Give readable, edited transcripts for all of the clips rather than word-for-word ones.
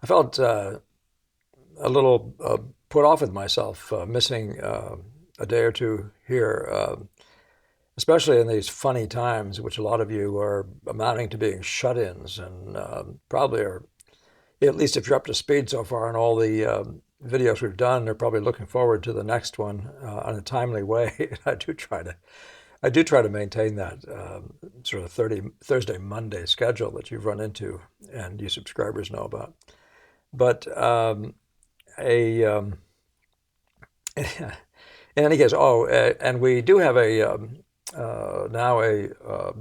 I felt a little put off with myself, missing a day or two here, especially in these funny times, which a lot of you are amounting to being shut-ins, and probably are, at least if you're up to speed so far on all the videos we've done, they're probably looking forward to the next one in a timely way. I do try to maintain that sort of Thursday, Monday schedule that you've run into and you subscribers know about. But a in any case, and we do have a now a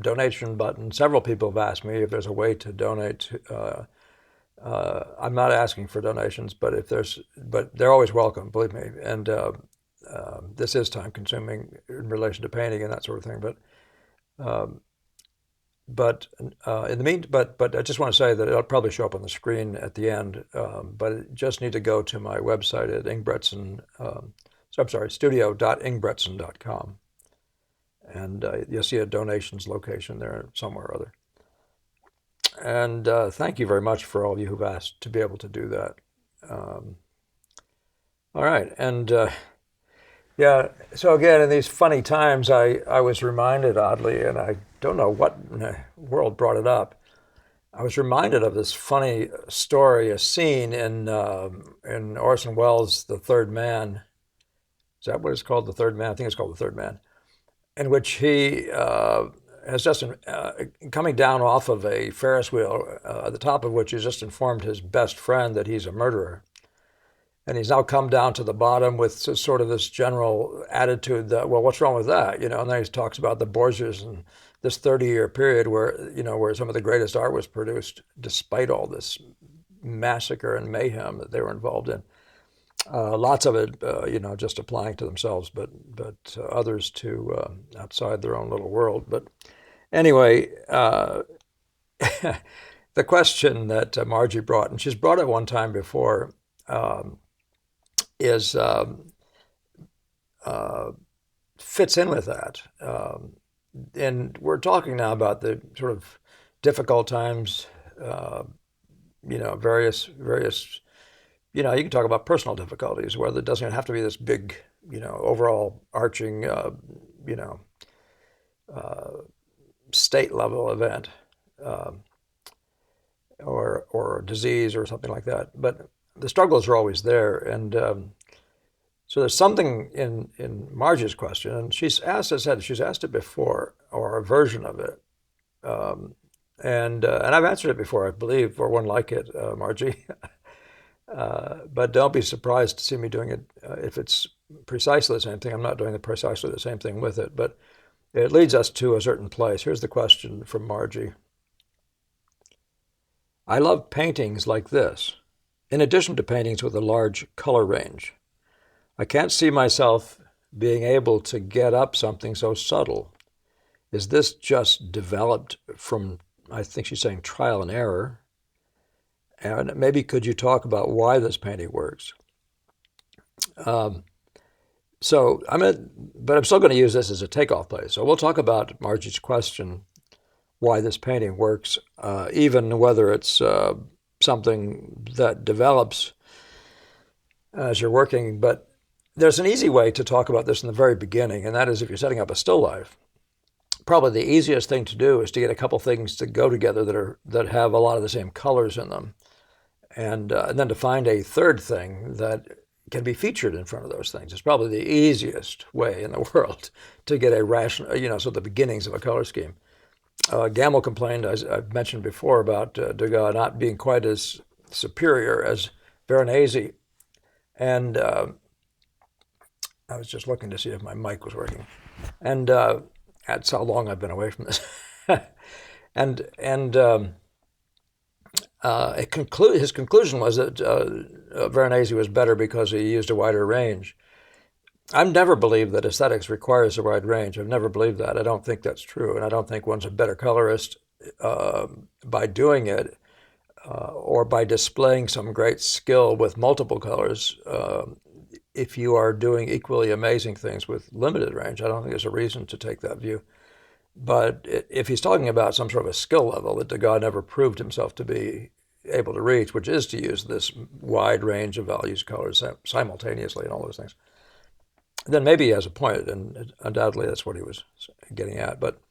donation button. Several people have asked me if there's a way to donate. I'm not asking for donations, but they're always welcome, believe me. And this is time consuming in relation to painting and that sort of thing. But I just want to say that it'll probably show up on the screen at the end. But you just need to go to my website at Ingbretson. I'm sorry, studio.ingbretson.com, and you'll see a donations location there somewhere or other. And thank you very much for all of you who've asked to be able to do that. All right, and yeah, so again, in these funny times, I was reminded, oddly, and I don't know what in the world brought it up. I was reminded of this funny story, a scene in Orson Welles' The Third Man. Is that what it's called, The Third Man? I think it's called The Third Man, in which he has just coming down off of a Ferris wheel, at the top of which he's just informed his best friend that he's a murderer. And he's now come down to the bottom with sort of this general attitude that, well, what's wrong with that? And then he talks about the Borgias and this 30-year period where some of the greatest art was produced, despite all this massacre and mayhem that they were involved in. Lots of it, just applying to themselves, but others to outside their own little world. But anyway, the question that Margie brought, and she's brought it one time before, is fits in with that. And we're talking now about the sort of difficult times, various you can talk about personal difficulties where there doesn't have to be this big, overall arching, state level event, or disease or something like that. But the struggles are always there. And so there's something in Marge's question, and she's asked it before, or a version of it. And I've answered it before, I believe, or one like it, Margie. But don't be surprised to see me doing it if it's precisely the same thing. I'm not doing precisely the same thing with it, but it leads us to a certain place. Here's the question from Margie. I love paintings like this, in addition to paintings with a large color range. I can't see myself being able to get up something so subtle. Is this just developed from, I think she's saying, trial and error? And maybe could you talk about why this painting works? But I'm still going to use this as a takeoff place. So we'll talk about Margie's question, why this painting works, even whether it's something that develops as you're working. But there's an easy way to talk about this in the very beginning, and that is if you're setting up a still life. Probably the easiest thing to do is to get a couple things to go together that have a lot of the same colors in them, and then to find a third thing that can be featured in front of those things. It's probably the easiest way in the world to get a rational, so the beginnings of a color scheme. Gamble complained, as I've mentioned before, about Degas not being quite as superior as Veronese, and I was just looking to see if my mic was working, and that's how long I've been away from this. His conclusion was that Veronese was better because he used a wider range. I've never believed that aesthetics requires a wide range. I've never believed that. I don't think that's true, and I don't think one's a better colorist by doing it or by displaying some great skill with multiple colors. If you are doing equally amazing things with limited range, I don't think there's a reason to take that view. But if he's talking about some sort of a skill level that Degas never proved himself to be able to reach, which is to use this wide range of values, colors simultaneously, and all those things, then maybe he has a point, and undoubtedly that's what he was getting at. But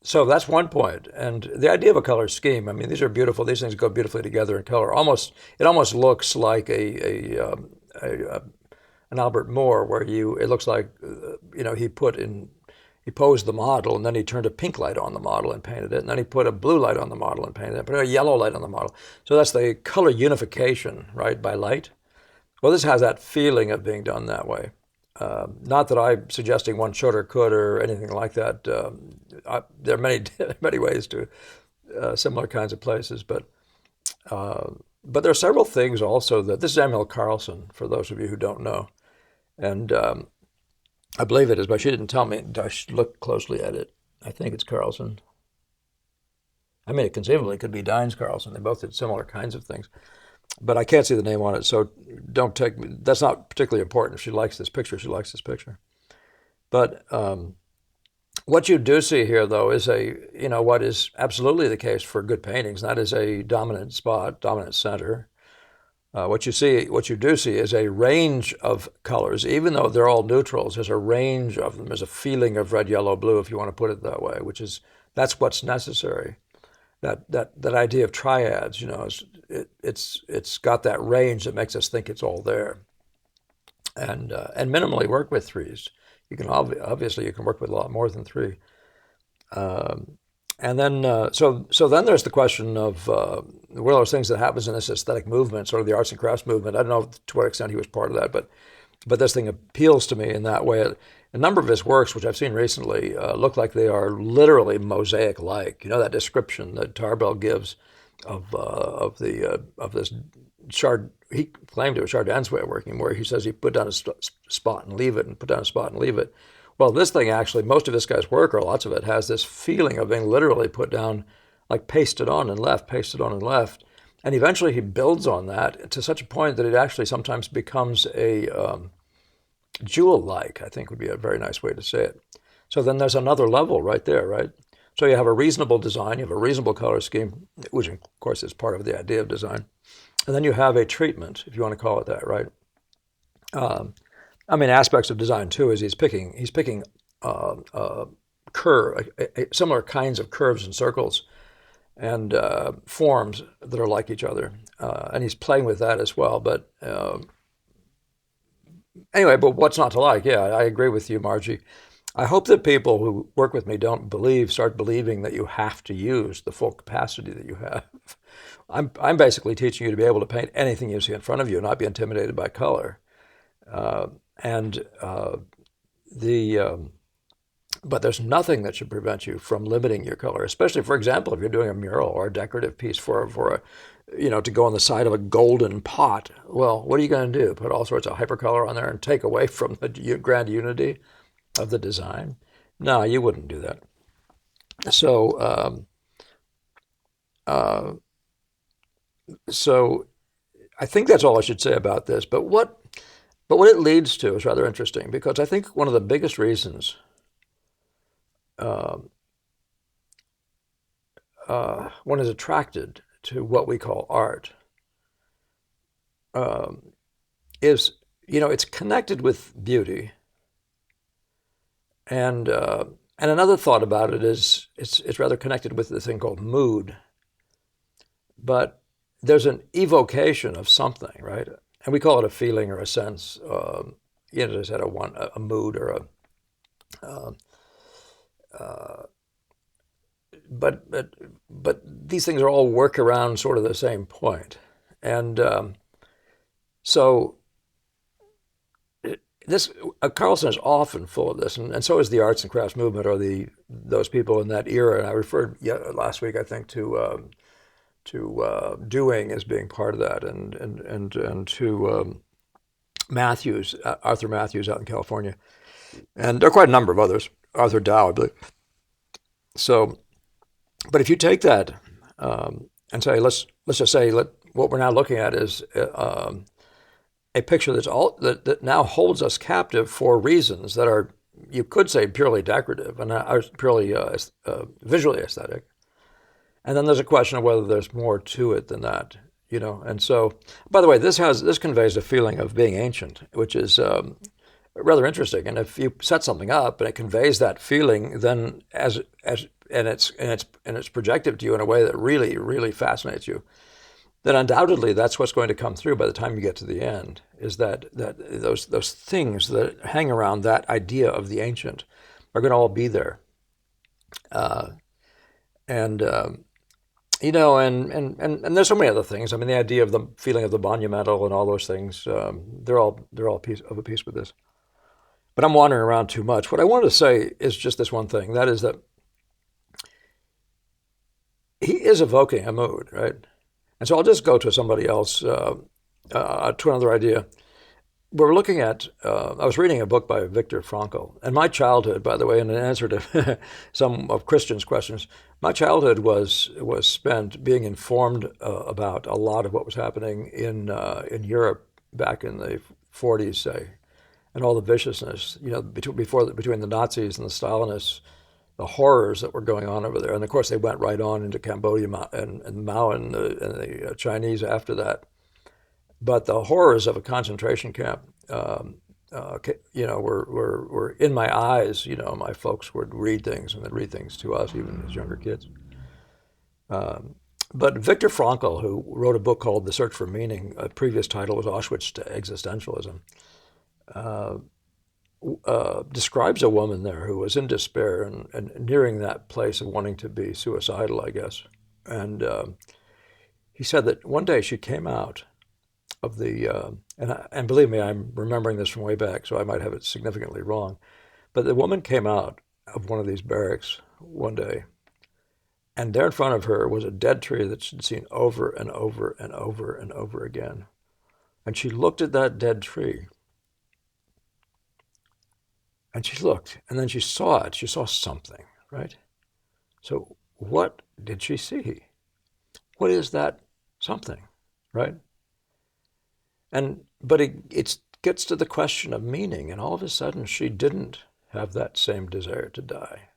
so that's one point. And the idea of a color scheme, I mean, these are beautiful. These things go beautifully together in color. It almost looks like an Albert Moore, where it looks like he posed the model, and then he turned a pink light on the model and painted it, and then he put a blue light on the model and painted it, put a yellow light on the model. So that's the color unification, right, by light. Well, this has that feeling of being done that way. Not that I'm suggesting one should or could or anything like that. There are many ways to similar kinds of places, but there are several things also that this is Emil Carlsen, for those of you who don't know, and I believe it is, but she didn't tell me. I should look closely at it. I think it's Carlsen. I mean, it conceivably could be Dines Carlsen. They both did similar kinds of things, but I can't see the name on it, so don't take me. That's not particularly important. If she likes this picture, she likes this picture. But what you do see here, though, is what is absolutely the case for good paintings. That is a dominant spot, dominant center. What you do see is a range of colors, even though they're all neutrals. There's a range of them. There's a feeling of red, yellow, blue, if you want to put it that way. That's what's necessary. That idea of triads, it's got that range that makes us think it's all there. And minimally work with threes. You can obviously you can work with a lot more than three. And then so then there's the question of one of those things that happens in this aesthetic movement, sort of the arts and crafts movement. I don't know to what extent he was part of that, but this thing appeals to me in that way. A number of his works, which I've seen recently, look like they are literally mosaic-like. That description that Tarbell gives of this he claimed it was Chardin's way of working, where he says he put down a spot and leave it, and put down a spot and leave it. Well, this thing actually, most of this guy's work, or lots of it, has this feeling of being literally put down, like pasted on and left, pasted on and left. And eventually he builds on that to such a point that it actually sometimes becomes a jewel-like, I think would be a very nice way to say it. So then there's another level right there, right? So you have a reasonable design, you have a reasonable color scheme, which of course is part of the idea of design. And then you have a treatment, if you want to call it that, right? Aspects of design too is he's picking similar kinds of curves and circles and forms that are like each other, and he's playing with that as well. But anyway, but what's not to like? Yeah, I agree with you, Margie. I hope that people who work with me don't start believing that you have to use the full capacity that you have. I'm basically teaching you to be able to paint anything you see in front of you and not be intimidated by color. But there's nothing that should prevent you from limiting your color, especially, for example, if you're doing a mural or a decorative piece for to go on the side of a golden pot. Well, what are you going to do? Put all sorts of hypercolor on there and take away from the grand unity of the design? No, you wouldn't do that. So, so I think that's all I should say about this. But what it leads to is rather interesting, because I think one of the biggest reasons one is attracted to what we call art is, it's connected with beauty. And another thought about it is it's rather connected with this thing called mood. But there's an evocation of something, right? And we call it a feeling or a sense. As I said, a mood or but these things are all work around sort of the same point. And so Carlsen is often full of this, and so is the arts and crafts movement, or those people in that era. And I referred last week, I think, to doing as being part of that, and to Arthur Matthews out in California, and there are quite a number of others. Arthur Dow, I believe. So, but if you take that and say, let's just say what we're now looking at is a picture that now holds us captive for reasons that are, you could say, purely decorative and are purely visually aesthetic. And then there's a question of whether there's more to it than that, you know. And so, by the way, this conveys a feeling of being ancient, which is rather interesting. And if you set something up and it conveys that feeling, then it's projected to you in a way that really, really fascinates you, then undoubtedly that's what's going to come through by the time you get to the end, is that those things that hang around that idea of the ancient are going to all be there. And you know, and there's so many other things. I mean, the idea of the feeling of the monumental and all those things, they're all of a piece with this. But I'm wandering around too much. What I wanted to say is just this one thing. That is that he is evoking a mood, right? And so I'll just go to somebody else, to another idea. We're looking at, I was reading a book by Viktor Frankl. And my childhood, by the way, in an answer to some of Christian's questions, my childhood was spent being informed about a lot of what was happening in Europe back in the 40s, say, and all the viciousness, you know, between the Nazis and the Stalinists, the horrors that were going on over there. And of course, they went right on into Cambodia and Mao and the Chinese after that. But the horrors of a concentration camp, you know, were in my eyes. You know, my folks would read things, and they'd read things to us, even as younger kids. But Viktor Frankl, who wrote a book called The Search for Meaning, a previous title was Auschwitz to Existentialism, describes a woman there who was in despair and nearing that place of wanting to be suicidal, I guess. And he said that one day she came out of the, and believe me, I'm remembering this from way back, so I might have it significantly wrong. But the woman came out of one of these barracks one day, and there in front of her was a dead tree that she'd seen over and over and over and over again. And she looked at that dead tree, and she looked, and then she saw it. She saw something, right? So what did she see? What is that something, right? But it gets to the question of meaning, and all of a sudden she didn't have that same desire to die.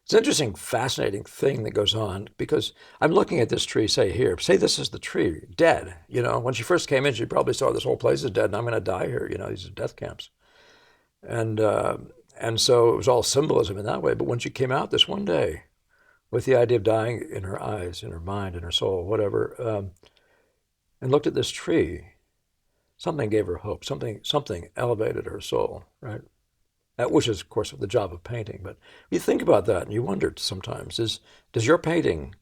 It's an interesting, fascinating thing that goes on, because I'm looking at this tree, say this is the tree, dead. You know, when she first came in, she probably saw this whole place is dead, and I'm going to die here. You know, these are death camps. And so it was all symbolism in that way. But when she came out this one day with the idea of dying in her eyes, in her mind, in her soul, whatever, and looked at this tree, something gave her hope. Something elevated her soul, right? Which is, of course, the job of painting. But you think about that, and you wonder sometimes: would this painting,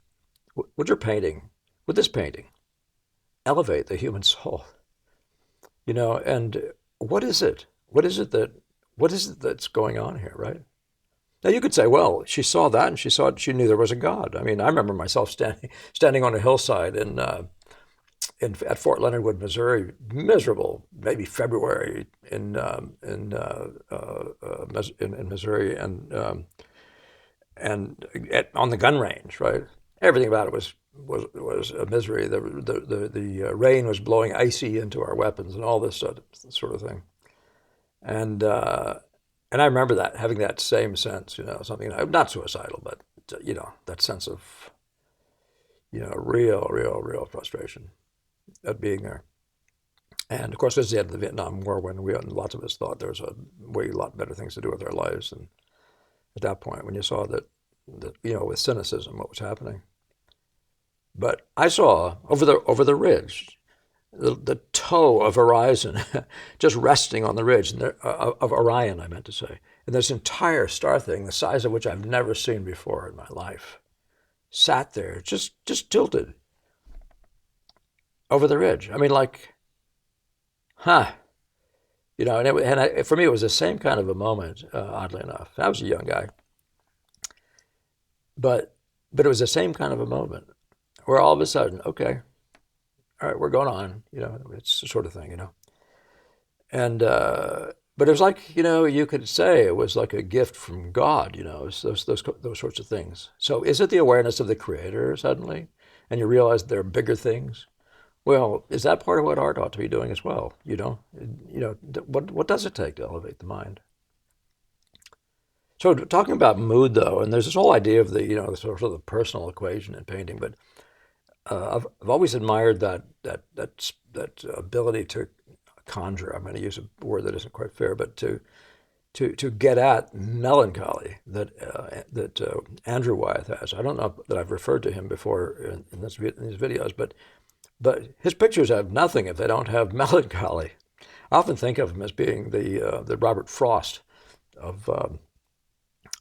elevate the human soul? You know, and what is it? What is it that's going on here, right? Now you could say, well, she saw that, and she knew there was a God. I mean, I remember myself standing on a hillside at Fort Leonard Wood, Missouri, miserable, maybe February in Missouri, and on the gun range, right? Everything about it was a misery. The rain was blowing icy into our weapons and all this sort of thing, and I remember having that same sense, you know, something not suicidal, but you know, that sense of, you know, real frustration at being there. And of course, this is the end of the Vietnam War, when lots of us thought there was a lot better things to do with our lives. And at that point, when you saw that you know, with cynicism, what was happening. But I saw over the ridge, the toe of horizon, just resting on the ridge of Orion, I meant to say, and this entire star thing, the size of which I've never seen before in my life, sat there, just tilted over the ridge. I mean, like, you know, for me, it was the same kind of a moment, oddly enough. I was a young guy. But it was the same kind of a moment where all of a sudden, okay, all right, we're going on, you know, it's the sort of thing, you know. And, but it was like, you know, you could say it was like a gift from God, you know, those sorts of things. So is it the awareness of the Creator suddenly, and you realize there are bigger things? Well, is that part of what art ought to be doing as well? You know, what does it take to elevate the mind? So talking about mood, though, and there's this whole idea of the, the sort of the personal equation in painting, but I've always admired that ability to conjure. I'm going to use a word that isn't quite fair, but to get at melancholy that Andrew Wyeth has. I don't know that I've referred to him before in these videos, but his pictures have nothing if they don't have melancholy. I often think of him as being the Robert Frost of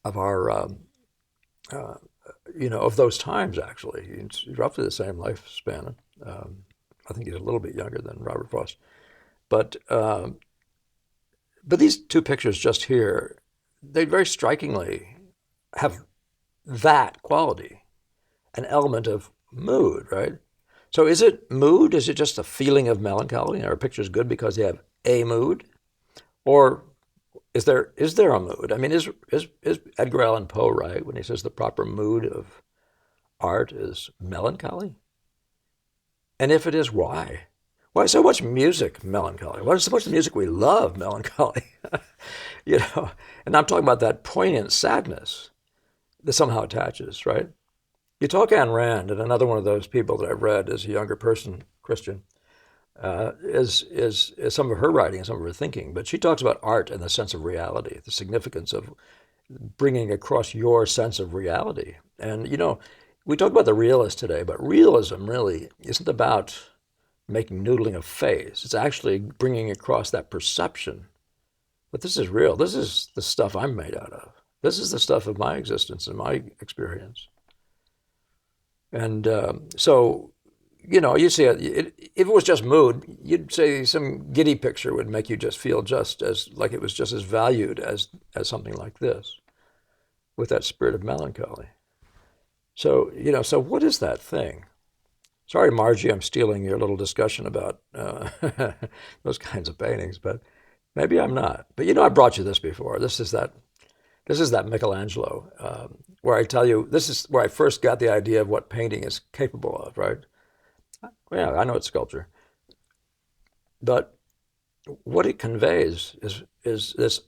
our of those times. Actually, he's roughly the same lifespan. I think he's a little bit younger than Robert Frost, but these two pictures just here, they very strikingly have that quality, an element of mood, right? So is it mood? Is it just a feeling of melancholy? Are pictures good because they have a mood? Or is there a mood? I mean, is Edgar Allan Poe right when he says the proper mood of art is melancholy? And if it is, why? Why so much music melancholy? Why is so much music we love melancholy? And I'm talking about that poignant sadness that somehow attaches, right? You talk Ayn Rand, and another one of those people that I've read as a younger person, Christian, is some of her writing and some of her thinking. But she talks about art and the sense of reality, the significance of bringing across your sense of reality. And, we talk about the realist today, but realism really isn't about making noodling a face. It's actually bringing across that perception that this is real. This is the stuff I'm made out of. This is the stuff of my existence and my experience. And so, you see, if it was just mood, you'd say some giddy picture would make you just feel just as like it was just as valued as something like this, with that spirit of melancholy. So, so what is that thing? Sorry, Margie, I'm stealing your little discussion about those kinds of paintings, but maybe I'm not. But I brought you this before. This is that Michelangelo, where I tell you, this is where I first got the idea of what painting is capable of, right? Yeah, I know it's sculpture. But what it conveys is this,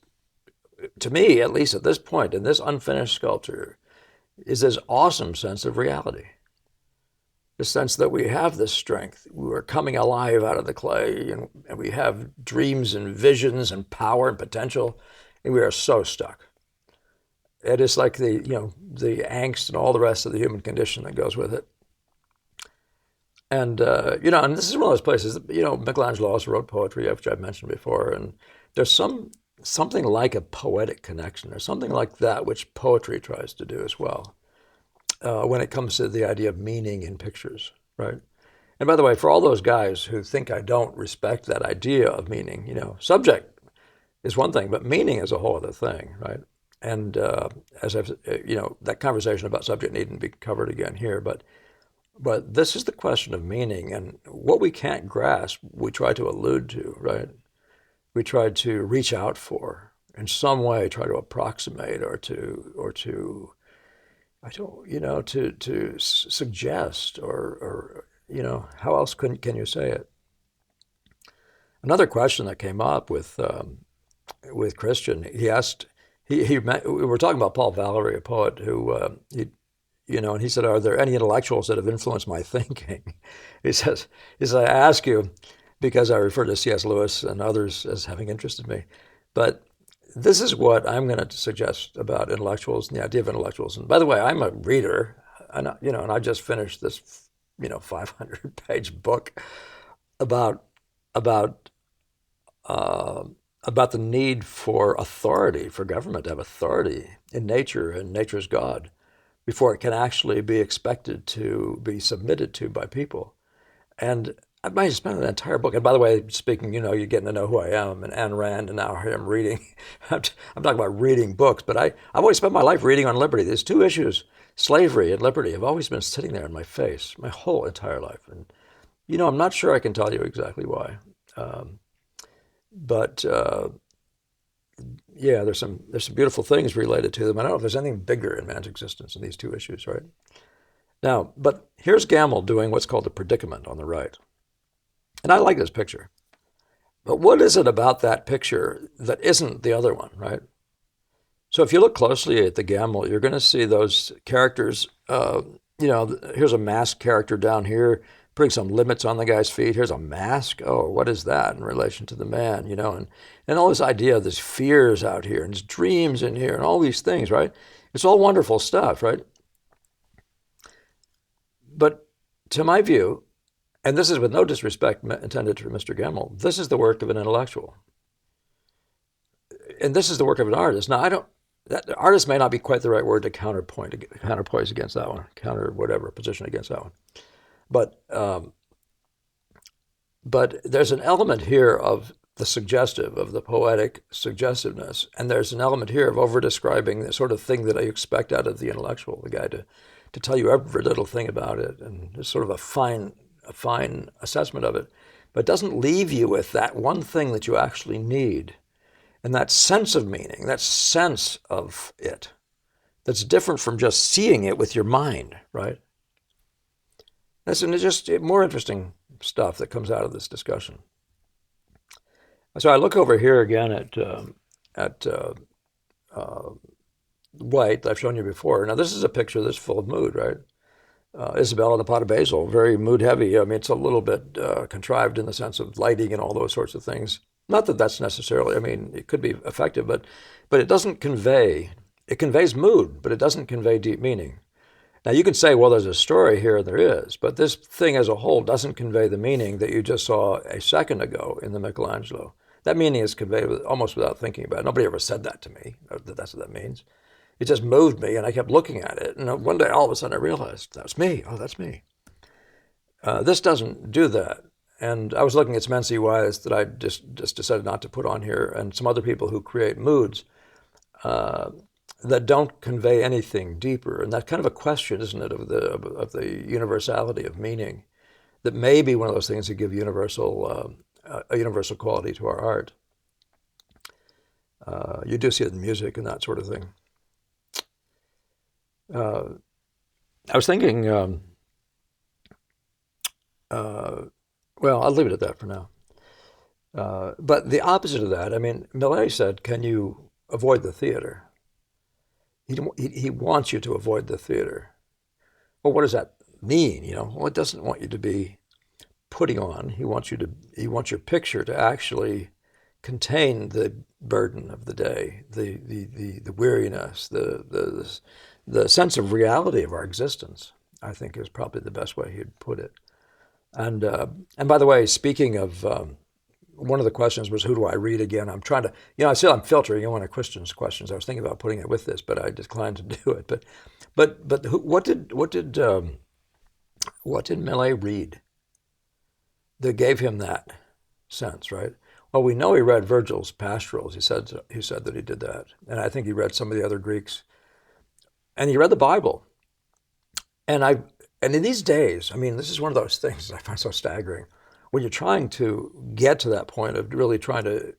to me, at least at this point, in this unfinished sculpture, is this awesome sense of reality. The sense that we have this strength. We're coming alive out of the clay, and we have dreams and visions and power and potential, and we are so stuck. It is like the angst and all the rest of the human condition that goes with it. And, and this is one of those places, Michelangelo also wrote poetry, which I've mentioned before, and there's something like a poetic connection, or something like that, which poetry tries to do as well, when it comes to the idea of meaning in pictures, right? And by the way, for all those guys who think I don't respect that idea of meaning, subject is one thing, but meaning is a whole other thing, right? And as I've, that conversation about subject needn't be covered again here, but this is the question of meaning, and what we can't grasp, we try to allude to, right? We try to reach out for, in some way, try to approximate, or to suggest, or how else can you say it? Another question that came up with Christian, he asked, we were talking about Paul Valery, a poet who and he said, "Are there any intellectuals that have influenced my thinking?" He says, "I ask you because I refer to C.S. Lewis and others as having interested me, but this is what I'm going to suggest about intellectuals and the idea of intellectuals. And by the way, I'm a reader, and I just finished this 500-page book about the need for authority, for government to have authority in nature and nature's God, before it can actually be expected to be submitted to by people." And I might have spent an entire book. And by the way, speaking, you're getting to know who I am, and Ayn Rand, and now here I'm reading. I'm talking about reading books, but I've always spent my life reading on liberty. There's two issues, slavery and liberty, have always been sitting there in my face my whole entire life. And, I'm not sure I can tell you exactly why. But yeah, there's some beautiful things related to them. I don't know if there's anything bigger in man's existence than these two issues, right? Now, but here's Gamble doing what's called the predicament on the right. And I like this picture. But what is it about that picture that isn't the other one, right? So if you look closely at the Gamel, you're going to see those characters. Here's a masked character down here, putting some limits on the guy's feet. Here's a mask. Oh, what is that in relation to the man? And all this idea of this fears out here and his dreams in here and all these things, right? It's all wonderful stuff, right? But to my view, and this is with no disrespect intended for Mr. Gamel, this is the work of an intellectual. And this is the work of an artist. Now, that artist may not be quite the right word to counterpoise against that one, counter whatever position against that one. But there's an element here of the suggestive, of the poetic suggestiveness, and there's an element here of over-describing the sort of thing that I expect out of the intellectual, the guy to tell you every little thing about it, and it's sort of a fine assessment of it, but it doesn't leave you with that one thing that you actually need, and that sense of meaning, that sense of it, that's different from just seeing it with your mind, right? That's just more interesting stuff that comes out of this discussion. So I look over here again at White, I've shown you before. Now this is a picture that's full of mood, right? Isabel and the Pot of Basil, very mood heavy. I mean, it's a little bit contrived in the sense of lighting and all those sorts of things. Not that that's necessarily, I mean, it could be effective, but it doesn't convey, it conveys mood, but it doesn't convey deep meaning. Now you can say, well, there's a story here, and there is, but this thing as a whole doesn't convey the meaning that you just saw a second ago in the Michelangelo. That meaning is conveyed almost without thinking about it. Nobody ever said that to me, that that's what that means. It just moved me, and I kept looking at it. And one day, all of a sudden, I realized, that's me. Oh, that's me. This doesn't do that. And I was looking at some NCYs that I just decided not to put on here, and some other people who create moods that don't convey anything deeper. And that's kind of a question, isn't it, of the universality of meaning, that may be one of those things that give a universal quality to our art. You do see it in music and that sort of thing. I was thinking, well, I'll leave it at that for now. But the opposite of that, I mean, Millet said, can you avoid the theater? He wants you to avoid the theater. Well, what does that mean? Well, it doesn't want you to be putting on. He wants your picture to actually contain the burden of the day, the weariness, the sense of reality of our existence, I think is probably the best way he'd put it. And by the way, speaking of, one of the questions was, who do I read again? I'm trying to, I said I'm filtering one of Christian's questions. I was thinking about putting it with this, but I declined to do it. But what did Millet read that gave him that sense, right? Well, we know he read Virgil's pastorals. He said that he did that, and I think he read some of the other Greeks, and he read the Bible. And in these days, I mean, this is one of those things that I find so staggering. When you're trying to get to that point of really trying to,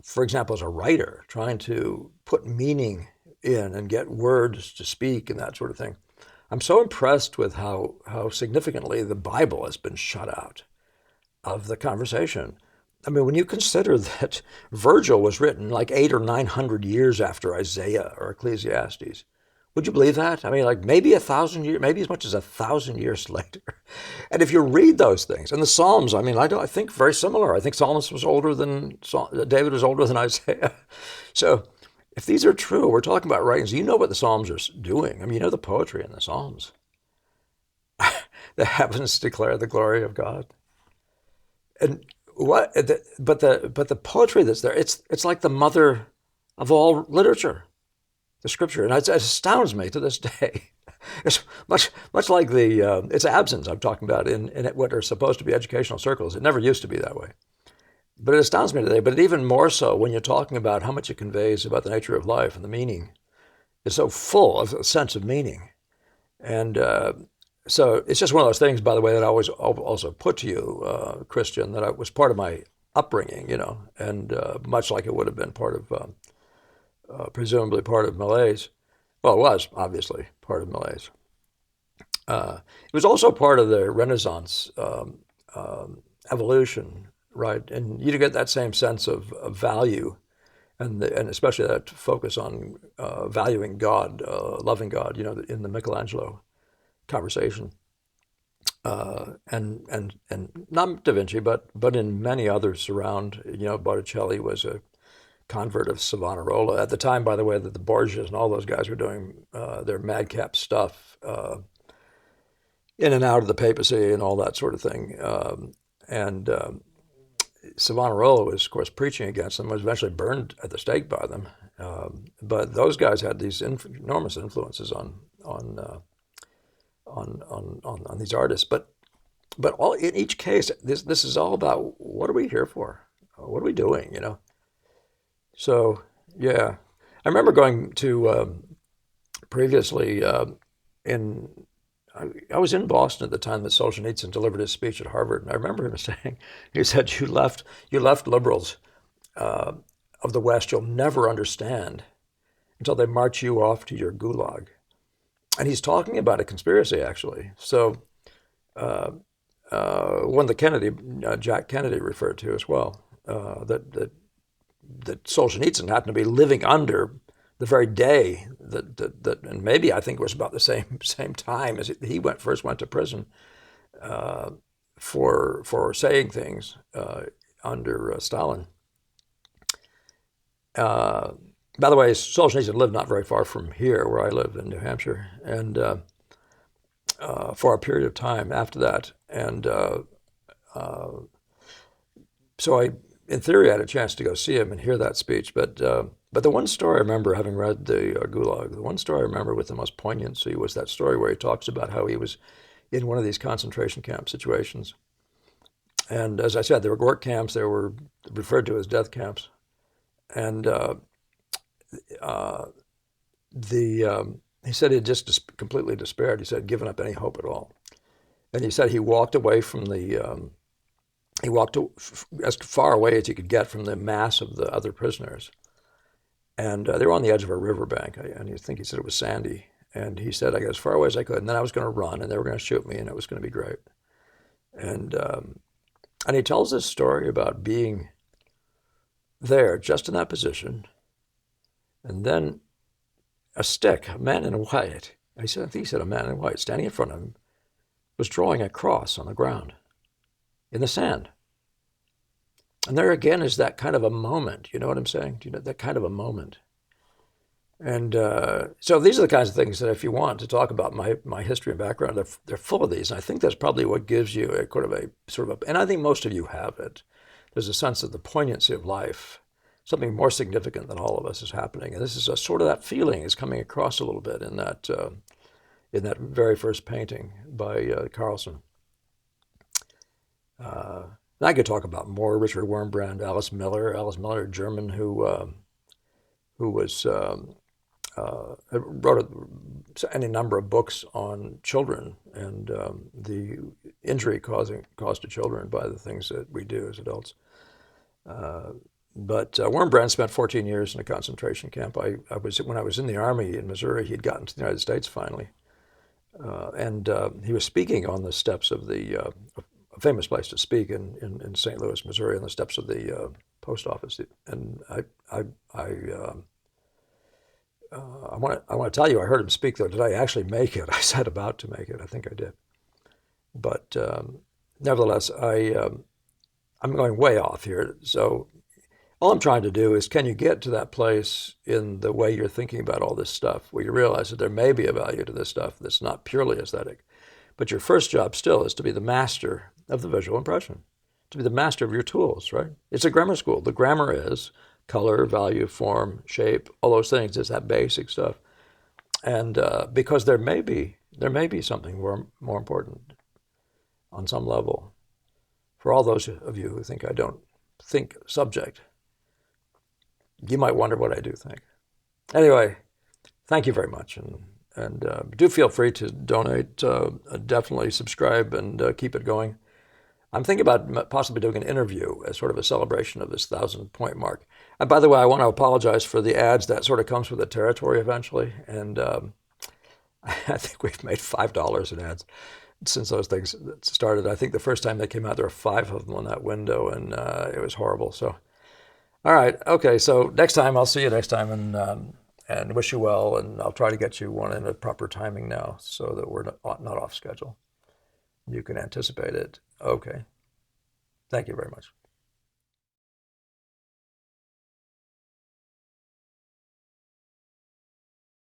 for example, as a writer, trying to put meaning in and get words to speak and that sort of thing, I'm so impressed with how significantly the Bible has been shut out of the conversation. I mean, when you consider that Virgil was written like 800 or 900 years after Isaiah or Ecclesiastes, would you believe that? I mean, like maybe 1,000 years, maybe as much as 1,000 years later. And if you read those things, and the Psalms, I mean, I think very similar. I think David was older than Isaiah. So if these are true, we're talking about writings. You know what the Psalms are doing. I mean, you know the poetry in the Psalms. The heavens declare the glory of God. And but the poetry that's there, it's like the mother of all literature. The scripture, and it astounds me to this day. It's much like its absence I'm talking about in what are supposed to be educational circles. It never used to be that way. But it astounds me today, but even more so when you're talking about how much it conveys about the nature of life and the meaning. It's so full of a sense of meaning. And so it's just one of those things, by the way, that I always also put to you, Christian, that was part of my upbringing, and much like it would have been part of presumably part of Millet's. Well, it was obviously part of Millet's. It was also part of the Renaissance evolution, right? And you get that same sense of value and especially that focus on valuing God, loving God, in the Michelangelo conversation, and not Da Vinci, but in many others around. Botticelli was a convert of Savonarola at the time, by the way, that the Borgias and all those guys were doing their madcap stuff in and out of the papacy and all that sort of thing. And Savonarola was, of course, preaching against them, was eventually burned at the stake by them. But those guys had these enormous influences on these artists. But all in each case, this is all about what are we here for? What are we doing? So yeah, I remember going to previously in. I was in Boston at the time that Solzhenitsyn delivered his speech at Harvard, and I remember him saying, he said, "You left liberals of the West you'll never understand until they march you off to your gulag." And he's talking about a conspiracy, actually. So one that Jack Kennedy referred to as well, that Solzhenitsyn happened to be living under the very day that and maybe I think it was about the same time as he first went to prison for saying things under Stalin. By the way, Solzhenitsyn lived not very far from here, where I live in New Hampshire, and for a period of time after that. And so I, in theory, had a chance to go see him and hear that speech. But the one story I remember, having read the Gulag, the one story I remember with the most poignancy was that story where he talks about how he was in one of these concentration camp situations. And as I said, there were work camps, they were referred to as death camps. And he said he had just completely despaired. He said, given up any hope at all. And he said he walked away from he walked as far away as he could get from the mass of the other prisoners. And they were on the edge of a riverbank, and I think he said it was sandy. And he said, I got as far away as I could, and then I was going to run, and they were going to shoot me, and it was going to be great. And he tells this story about being there, just in that position, and then a stick, a man in white, I think he said a man in white, standing in front of him, was drawing a cross on the ground, in the sand. And there again is that kind of a moment, you know what I'm saying? That kind of a moment. And so these are the kinds of things that if you want to talk about my history and background, they're full of these. And I think that's probably what gives you a sort of and I think most of you have it. There's a sense of the poignancy of life, something more significant than all of us is happening. And this is a sort of that feeling is coming across a little bit in that very first painting by Carlsen. I could talk about more. Richard Wurmbrand, Alice Miller, German, who was wrote any number of books on children and the injury caused to children by the things that we do as adults. But Wurmbrand spent 14 years in a concentration camp. When I was in the Army in Missouri, he'd gotten to the United States finally, and he was speaking on the steps of a famous place to speak in St. Louis, Missouri, on the steps of the post office. And I want to tell you, I heard him speak there. Did I actually make it? I said about to make it. I think I did. But nevertheless, I'm going way off here. So all I'm trying to do is, can you get to that place in the way you're thinking about all this stuff, where you realize that there may be a value to this stuff that's not purely aesthetic, but your first job still is to be the master of the visual impression, to be the master of your tools, right? It's a grammar school. The grammar is color, value, form, shape, all those things. It's that basic stuff. And because there may be something more important on some level for all those of you who think I don't think subject. You might wonder what I do think. Anyway, thank you very much. And do feel free to donate. Definitely subscribe and keep it going. I'm thinking about possibly doing an interview as sort of a celebration of this 1,000-point mark. And by the way, I want to apologize for the ads. That sort of comes with the territory eventually. And I think we've made $5 in ads since those things started. I think the first time they came out, there were 5 of them on that window, and it was horrible. So All right. Okay. So next time, I'll see you next time, and wish you well. And I'll try to get you one in a proper timing now, so that we're not off schedule. You can anticipate it. Okay. Thank you very much.